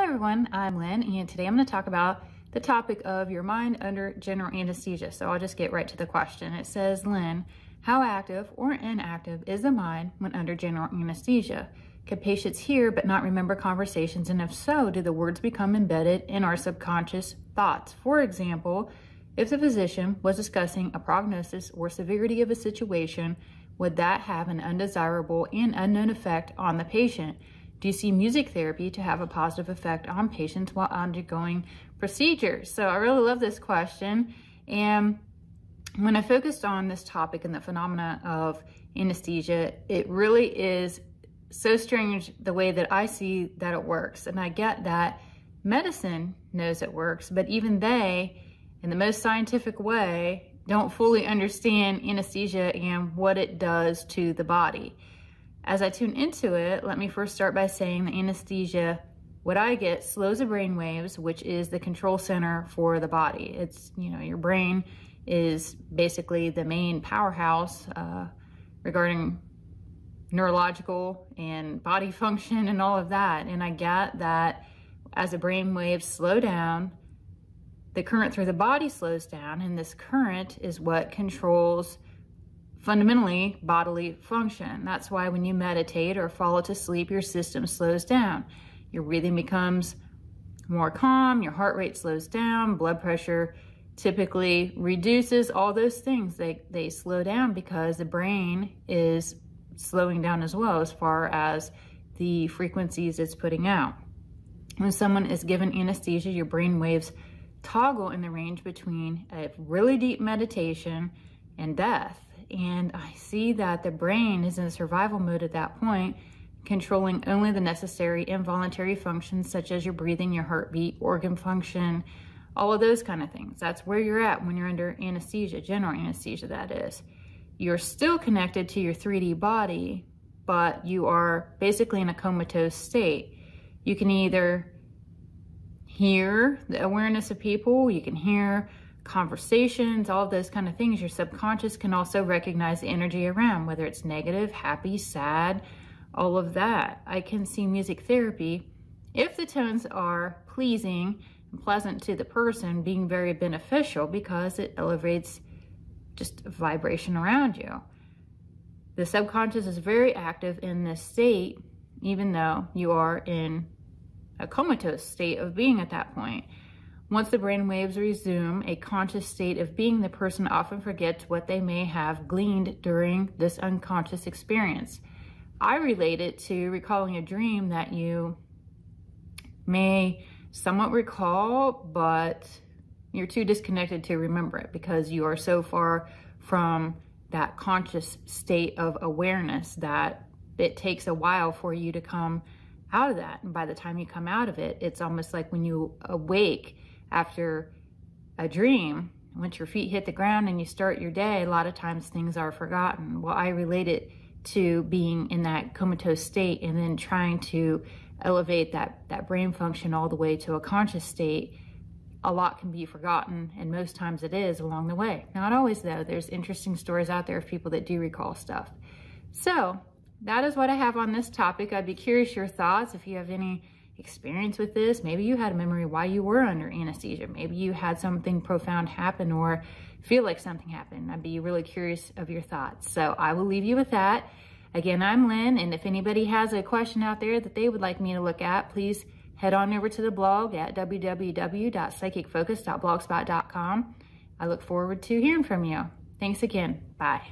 everyone, I'm Lynn, and today I'm going to talk about the topic of your mind under general anesthesia. So I'll just get right to the question. It says, Lynn, how active or inactive is the mind when under general anesthesia? Can patients hear but not remember conversations? And if so, do the words become embedded in our subconscious thoughts? For example, if the physician was discussing a prognosis or severity of a situation, would that have an undesirable and unknown effect on the patient? Do you see music therapy to have a positive effect on patients while undergoing procedures? So I really love this question. And when I focused on this topic and the phenomena of anesthesia, it really is so strange the way that I see that it works. And I get that medicine knows it works, but even they, in the most scientific way, don't fully understand anesthesia and what it does to the body. As I tune into it, let me first start by saying the anesthesia, what I get, slows the brain waves, which is the control center for the body. It's, your brain is basically the main powerhouse regarding neurological and body function and all of that. And I get that as the brain waves slow down, the current through the body slows down, and this current is what controls fundamentally bodily function. That's why when you meditate or fall to sleep, your system slows down. Your breathing becomes more calm, your heart rate slows down, blood pressure typically reduces, all those things. They slow down because the brain is slowing down as well as far as the frequencies it's putting out. When someone is given anesthesia, your brain waves toggle in the range between a really deep meditation and death. And I see that the brain is in survival mode at that point, controlling only the necessary involuntary functions such as your breathing, your heartbeat, organ function, all of those kind of things. That's where you're at when you're under anesthesia, general anesthesia that is. You're still connected to your 3D body, but you are basically in a comatose state. You can either hear the awareness of people, you can hear conversations, all of those kind of things. Your subconscious can also recognize the energy around, whether it's negative, happy, sad, all of that. I can see music therapy, if the tones are pleasing and pleasant to the person, being very beneficial because it elevates just vibration around you. The subconscious is very active in this state, even though you are in a comatose state of being at that point. Once the brain waves resume a conscious state of being, the person often forgets what they may have gleaned during this unconscious experience. I relate it to recalling a dream that you may somewhat recall, but you're too disconnected to remember it because you are so far from that conscious state of awareness that it takes a while for you to come out of that. And by the time you come out of it, it's almost like when you awake after a dream, once your feet hit the ground and you start your day, a lot of times things are forgotten. Well, I relate it to being in that comatose state and then trying to elevate that brain function all the way to a conscious state. A lot can be forgotten, and most times it is along the way. Not always though. There's interesting stories out there of people that do recall stuff. So that is what I have on this topic. I'd be curious your thoughts if you have any experience with this. Maybe you had a memory while you were under anesthesia. Maybe you had something profound happen or feel like something happened. I'd be really curious of your thoughts. So I will leave you with that. Again, I'm Lynn, and if anybody has a question out there that they would like me to look at, please head on over to the blog at www.psychicfocus.blogspot.com. I look forward to hearing from you. Thanks again. Bye.